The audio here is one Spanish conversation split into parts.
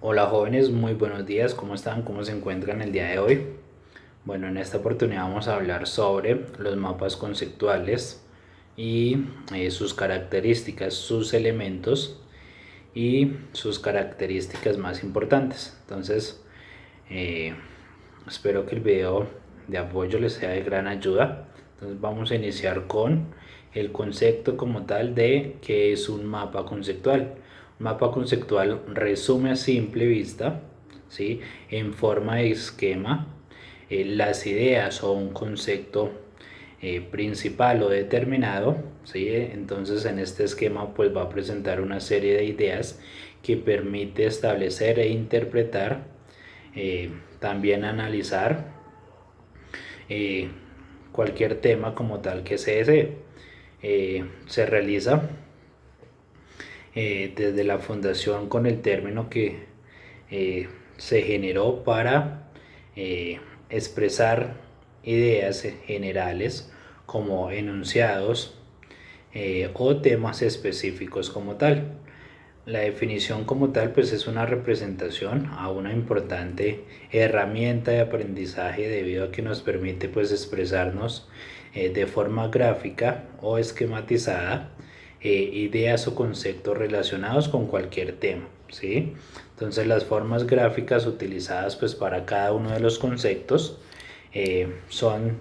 Hola jóvenes, muy buenos días, ¿cómo están? ¿Cómo se encuentran el día de hoy? Bueno, en esta oportunidad vamos a hablar sobre los mapas conceptuales y sus características, sus elementos y sus características más importantes. Entonces, eh, espero que el video de apoyo les sea de gran ayuda. Entonces vamos a iniciar con el concepto como tal de qué es un mapa conceptual. Un mapa conceptual resume a simple vista, ¿sí?, en forma de esquema, las ideas o un concepto principal o determinado, ¿sí? Entonces en este esquema pues va a presentar una serie de ideas que permite establecer e interpretar, también analizar eh, cualquier tema como tal que se desee. Se realiza desde la fundación con el término que se generó para expresar ideas generales como enunciados o temas específicos como tal. La definición como tal pues es una representación a una importante herramienta de aprendizaje debido a que nos permite pues expresarnos de forma gráfica o esquematizada ideas o conceptos relacionados con cualquier tema, ¿sí? Entonces las formas gráficas utilizadas pues para cada uno de los conceptos son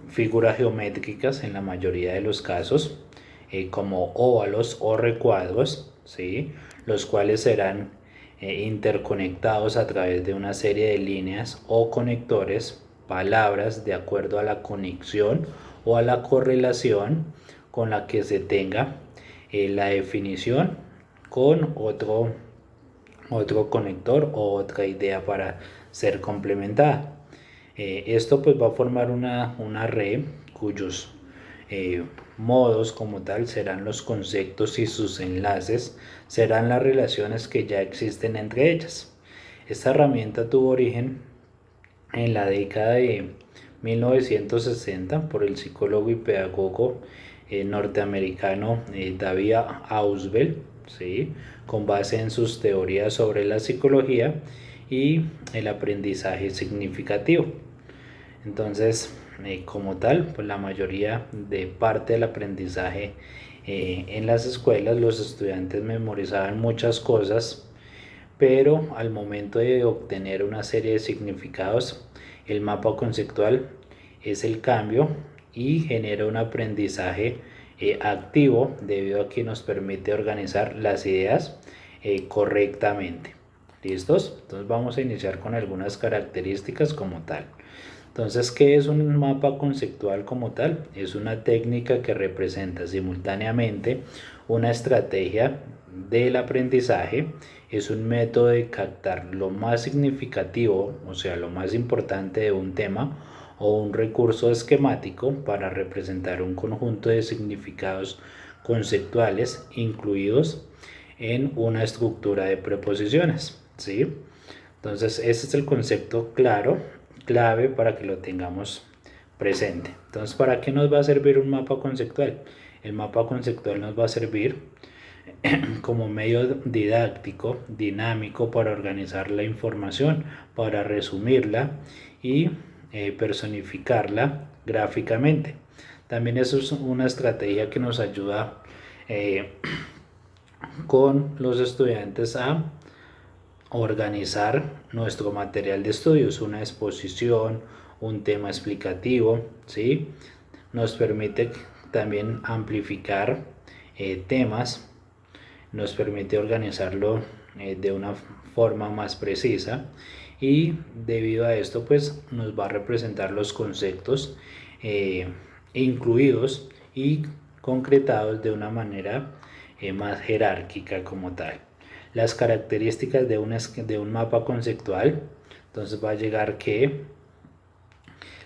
figuras geométricas en la mayoría de los casos, como óvalos o recuadros, ¿sí?, los cuales serán interconectados a través de una serie de líneas o conectores, palabras de acuerdo a la conexión o a la correlación con la que se tenga la definición con otro conector o otra idea para ser complementada. Esto pues va a formar una red cuyos modos como tal serán los conceptos y sus enlaces serán las relaciones que ya existen entre ellas. Esta herramienta tuvo origen en la década de 1960 por el psicólogo y pedagogo norteamericano David Ausubel, ¿sí?, con base en sus teorías sobre la psicología y el aprendizaje significativo. Entonces, como tal, pues la mayoría de parte del aprendizaje en las escuelas, los estudiantes memorizaban muchas cosas, pero al momento de obtener una serie de significados, el mapa conceptual es el cambio y genera un aprendizaje activo debido a que nos permite organizar las ideas correctamente. ¿Listos? Entonces vamos a iniciar con algunas características como tal. Entonces, ¿qué es un mapa conceptual como tal? Es una técnica que representa simultáneamente una estrategia del aprendizaje, es un método de captar lo más significativo, o sea, lo más importante de un tema o un recurso esquemático para representar un conjunto de significados conceptuales incluidos en una estructura de preposiciones, ¿sí? Entonces, ese es el concepto clave para que lo tengamos presente. Entonces, ¿para qué nos va a servir un mapa conceptual? El mapa conceptual nos va a servir como medio didáctico, dinámico para organizar la información, para resumirla y personificarla gráficamente. También eso es una estrategia que nos ayuda eh, con los estudiantes a organizar nuestro material de estudios, una exposición, un tema explicativo, ¿sí? Nos permite también amplificar temas, nos permite organizarlo de una forma más precisa y debido a esto pues nos va a representar los conceptos incluidos y concretados de una manera más jerárquica como tal. Las características de un mapa conceptual, entonces va a llegar que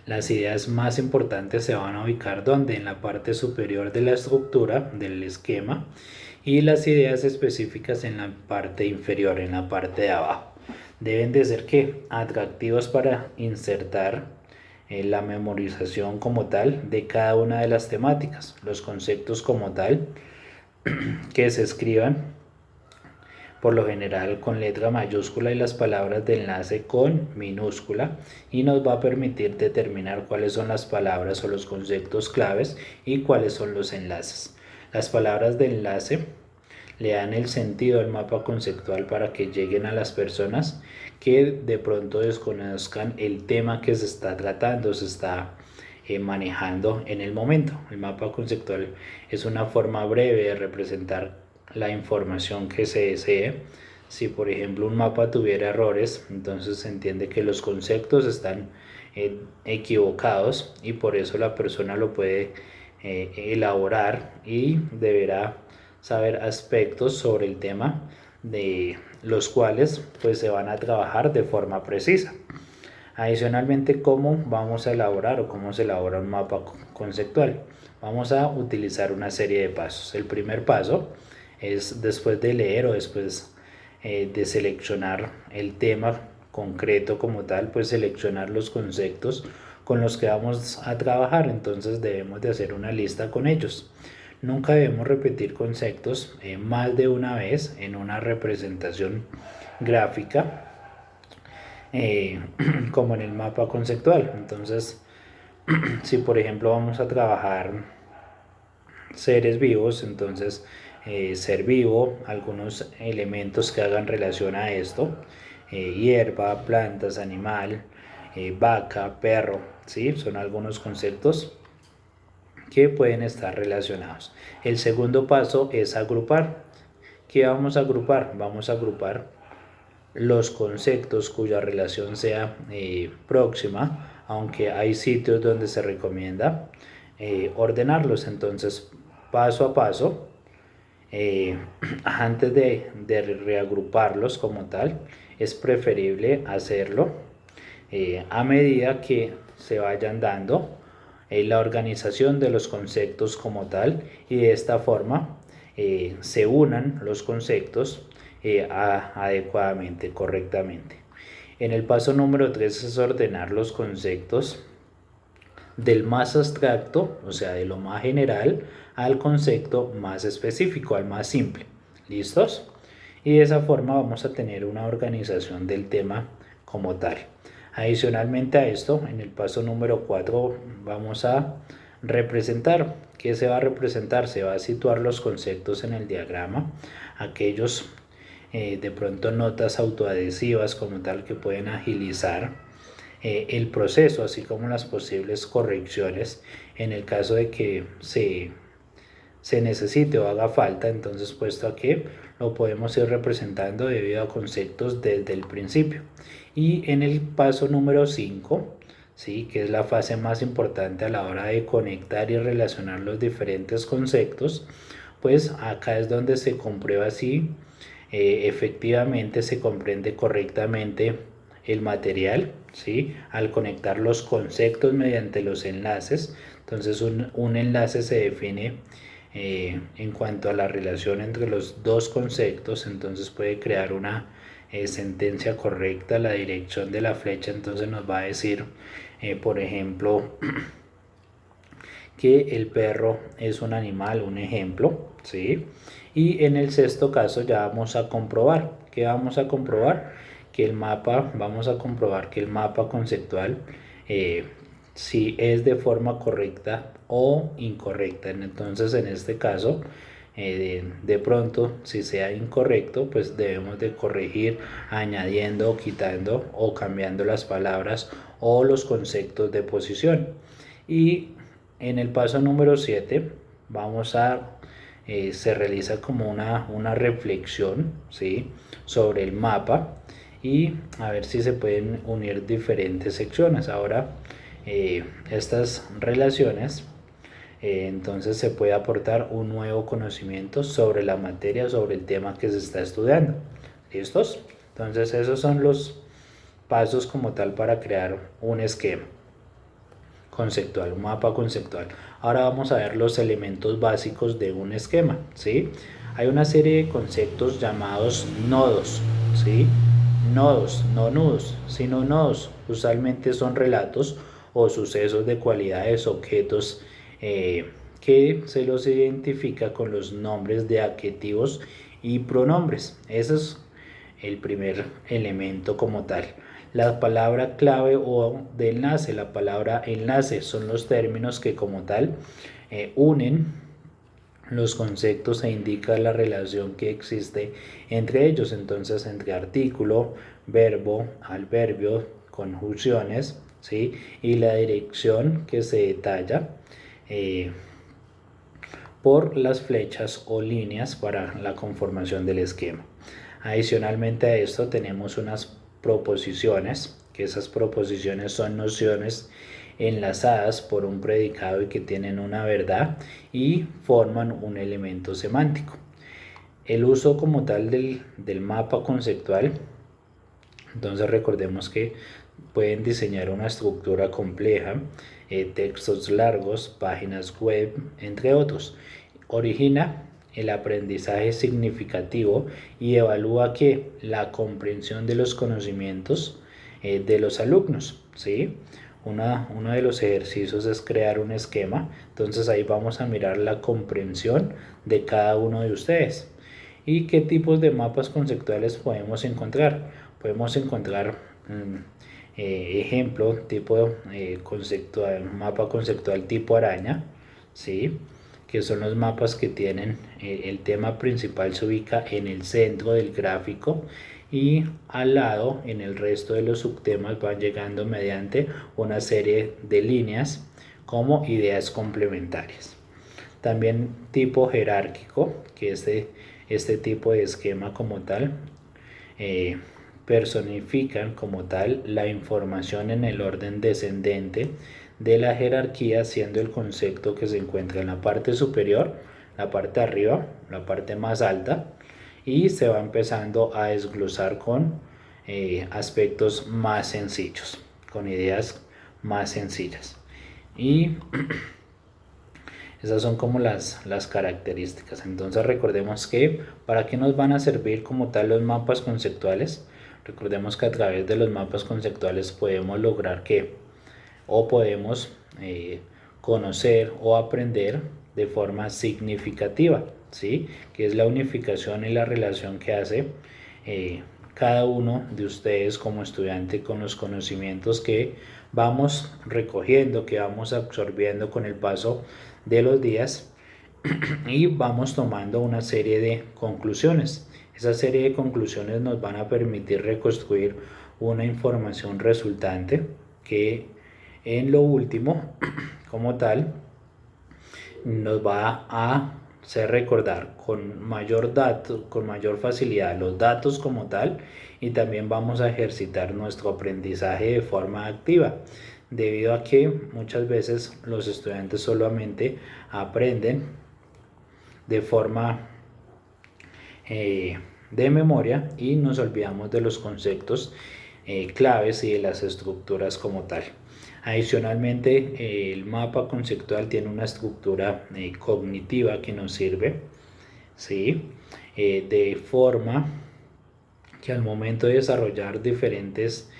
las ideas más importantes se van a ubicar donde en la parte superior de la estructura del esquema y las ideas específicas en la parte inferior, en la parte de abajo. Deben de ser que atractivos para insertar la memorización como tal de cada una de las temáticas, los conceptos como tal que se escriban por lo general con letra mayúscula y las palabras de enlace con minúscula, y nos va a permitir determinar cuáles son las palabras o los conceptos claves y cuáles son los enlaces. Las palabras de enlace le dan el sentido al mapa conceptual para que lleguen a las personas que de pronto desconozcan el tema que se está tratando, se está manejando en el momento. El mapa conceptual es una forma breve de representar la información que se desee. Si por ejemplo un mapa tuviera errores, entonces se entiende que los conceptos están equivocados, y por eso la persona lo puede elaborar y deberá saber aspectos sobre el tema de los cuales pues se van a trabajar de forma precisa. Adicionalmente, ¿cómo vamos a elaborar o cómo se elabora un mapa conceptual? Vamos a utilizar una serie de pasos. El primer paso es, después de leer o después de seleccionar el tema concreto como tal, pues seleccionar los conceptos con los que vamos a trabajar. Entonces debemos de hacer una lista con ellos. Nunca debemos repetir conceptos más de una vez en una representación gráfica, como en el mapa conceptual. Entonces, si por ejemplo vamos a trabajar seres vivos, entonces ser vivo, algunos elementos que hagan relación a esto, hierba, plantas, animal, vaca, perro, ¿sí? Son algunos conceptos que pueden estar relacionados. El segundo paso es agrupar. ¿Qué vamos a agrupar? Vamos a agrupar los conceptos cuya relación sea próxima, aunque hay sitios donde se recomienda ordenarlos. Entonces, paso a paso, antes de reagruparlos como tal, es preferible hacerlo a medida que se vayan dando la organización de los conceptos como tal, y de esta forma se unan los conceptos adecuadamente, correctamente. En el paso número 3 es ordenar los conceptos del más abstracto, o sea, de lo más general, al concepto más específico, al más simple. ¿Listos? Y de esa forma vamos a tener una organización del tema como tal. Adicionalmente a esto, en el paso número 4 vamos a representar. ¿Qué se va a representar? Se va a situar los conceptos en el diagrama, aquellos de pronto notas autoadhesivas como tal que pueden agilizar el proceso, así como las posibles correcciones en el caso de que se necesite o haga falta. Entonces, puesto a que lo podemos ir representando debido a conceptos desde el principio. Y en el paso número 5, ¿sí?, que es la fase más importante a la hora de conectar y relacionar los diferentes conceptos, pues acá es donde se comprueba si efectivamente se comprende correctamente el material, ¿sí?, al conectar los conceptos mediante los enlaces. Entonces un enlace se define en cuanto a la relación entre los dos conceptos, entonces puede crear una sentencia correcta. La dirección de la flecha entonces nos va a decir, por ejemplo, que el perro es un animal, un ejemplo, ¿sí? Y en el sexto caso ya vamos a comprobar. ¿Qué vamos a comprobar? Vamos a comprobar que el mapa conceptual si es de forma correcta o incorrecta. Entonces, en este caso, de pronto, si sea incorrecto, pues debemos de corregir añadiendo, quitando o cambiando las palabras o los conceptos de posición. Y en el paso número 7 se realiza como una reflexión, ¿sí?, sobre el mapa, y a ver si se pueden unir diferentes secciones. Ahora estas relaciones, entonces se puede aportar un nuevo conocimiento sobre la materia, sobre el tema que se está estudiando. ¿Listos? Entonces esos son los pasos como tal para crear un esquema conceptual, un mapa conceptual. Ahora vamos a ver los elementos básicos de un esquema, ¿sí? Hay una serie de conceptos llamados nodos, ¿sí? Nodos, no nudos, sino nodos. Usualmente son relatos o sucesos de cualidades, objetos que se los identifica con los nombres de adjetivos y pronombres. Ese es el primer elemento como tal. La palabra clave o de enlace, la palabra enlace son los términos que como tal unen los conceptos e indican la relación que existe entre ellos. Entonces, entre artículo, verbo, adverbio, conjunciones, ¿sí? Y la dirección que se detalla por las flechas o líneas para la conformación del esquema. Adicionalmente a esto tenemos unas proposiciones, que esas proposiciones son nociones enlazadas por un predicado y que tienen una verdad y forman un elemento semántico. El uso como tal del mapa conceptual, entonces recordemos que pueden diseñar una estructura compleja, textos largos, páginas web, entre otros. Origina el aprendizaje significativo y evalúa que la comprensión de los conocimientos de los alumnos, ¿sí? Uno de los ejercicios es crear un esquema, entonces ahí vamos a mirar la comprensión de cada uno de ustedes. ¿Y qué tipos de mapas conceptuales podemos encontrar? Podemos encontrar ejemplo, tipo conceptual, mapa conceptual tipo araña, ¿sí? Que son los mapas que tienen el tema principal se ubica en el centro del gráfico y al lado en el resto de los subtemas van llegando mediante una serie de líneas como ideas complementarias. También tipo jerárquico, que este tipo de esquema como tal personifican como tal la información en el orden descendente de la jerarquía, siendo el concepto que se encuentra en la parte superior, la parte de arriba, la parte más alta, y se va empezando a desglosar con aspectos más sencillos, con ideas más sencillas. Y esas son como las características. Entonces recordemos que para qué nos van a servir como tal los mapas conceptuales. Recordemos que a través de los mapas conceptuales podemos lograr que o podemos conocer o aprender de forma significativa, ¿sí? Que es la unificación y la relación que hace cada uno de ustedes como estudiante con los conocimientos que vamos recogiendo, que vamos absorbiendo con el paso de los días y vamos tomando una serie de conclusiones. Esa serie de conclusiones nos van a permitir reconstruir una información resultante que en lo último, como tal, nos va a hacer recordar con mayor facilidad los datos como tal, y también vamos a ejercitar nuestro aprendizaje de forma activa, debido a que muchas veces los estudiantes solamente aprenden de forma de memoria y nos olvidamos de los conceptos claves y de las estructuras como tal. Adicionalmente, el mapa conceptual tiene una estructura cognitiva que nos sirve, ¿sí? De forma que al momento de desarrollar diferentes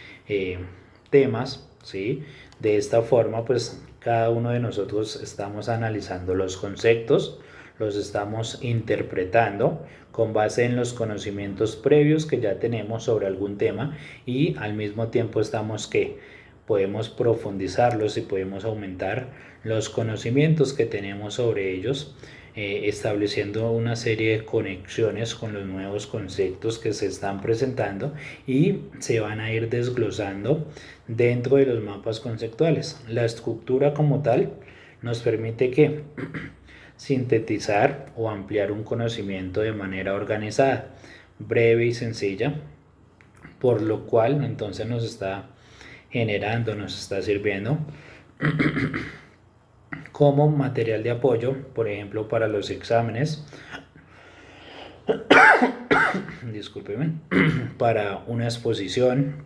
temas, ¿sí? De esta forma, pues cada uno de nosotros estamos analizando los conceptos, los estamos interpretando con base en los conocimientos previos que ya tenemos sobre algún tema, y al mismo tiempo estamos podemos profundizarlos y podemos aumentar los conocimientos que tenemos sobre ellos, estableciendo una serie de conexiones con los nuevos conceptos que se están presentando y se van a ir desglosando dentro de los mapas conceptuales. La estructura como tal nos permite que sintetizar o ampliar un conocimiento de manera organizada, breve y sencilla, por lo cual entonces nos está generando, nos está sirviendo como material de apoyo, por ejemplo, para los exámenes, discúlpeme, para una exposición,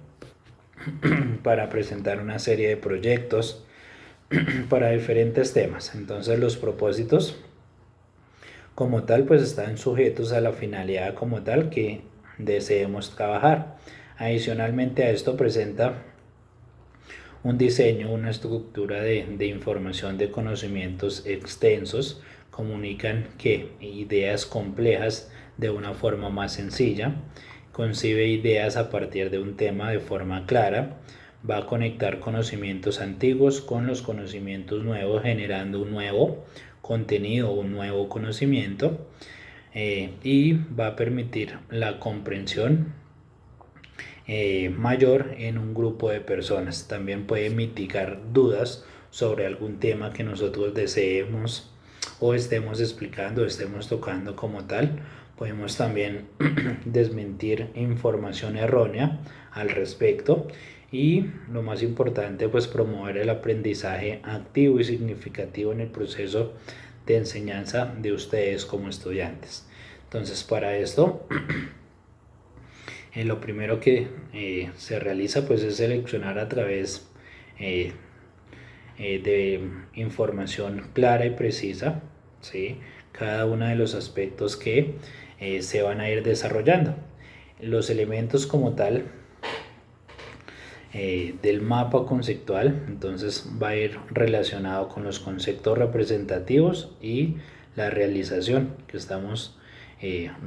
para presentar una serie de proyectos, para diferentes temas. Entonces los propósitos como tal pues están sujetos a la finalidad como tal que deseemos trabajar. Adicionalmente a esto presenta un diseño, una estructura de información de conocimientos extensos, comunican que ideas complejas de una forma más sencilla, concibe ideas a partir de un tema de forma clara, va a conectar conocimientos antiguos con los conocimientos nuevos, generando un nuevo contenido, un nuevo conocimiento, y va a permitir la comprensión mayor en un grupo de personas. También puede mitigar dudas sobre algún tema que nosotros deseemos o estemos explicando o estemos tocando como tal. Podemos también desmentir información errónea al respecto, y lo más importante, pues promover el aprendizaje activo y significativo en el proceso de enseñanza de ustedes como estudiantes. Entonces, para esto lo primero que se realiza pues es seleccionar a través de información clara y precisa, ¿sí?, cada uno de los aspectos que se van a ir desarrollando. Los elementos como tal del mapa conceptual, entonces va a ir relacionado con los conceptos representativos y la realización que estamos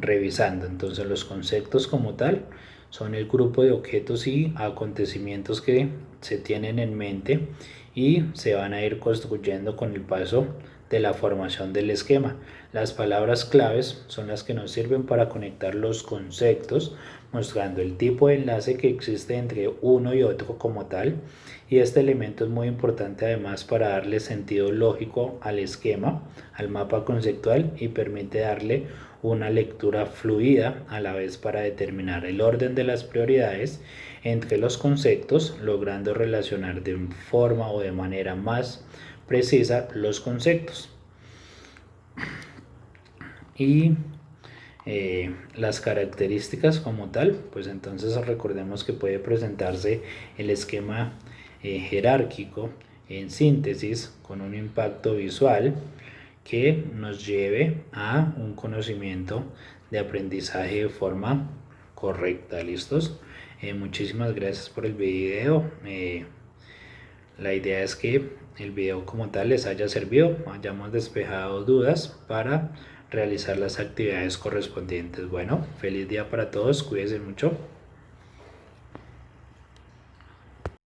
revisando. Entonces los conceptos como tal son el grupo de objetos y acontecimientos que se tienen en mente y se van a ir construyendo con el paso de la formación del esquema. Las palabras claves son las que nos sirven para conectar los conceptos, mostrando el tipo de enlace que existe entre uno y otro como tal, y este elemento es muy importante además para darle sentido lógico al esquema, al mapa conceptual, y permite darle una lectura fluida a la vez para determinar el orden de las prioridades entre los conceptos, logrando relacionar de forma o de manera más precisa los conceptos. Y las características como tal, pues entonces recordemos que puede presentarse el esquema jerárquico en síntesis con un impacto visual que nos lleve a un conocimiento de aprendizaje de forma correcta. ¿Listos? Muchísimas gracias por el video. La idea es que el video como tal les haya servido, hayamos despejado dudas para realizar las actividades correspondientes. Bueno, feliz día para todos, cuídense mucho.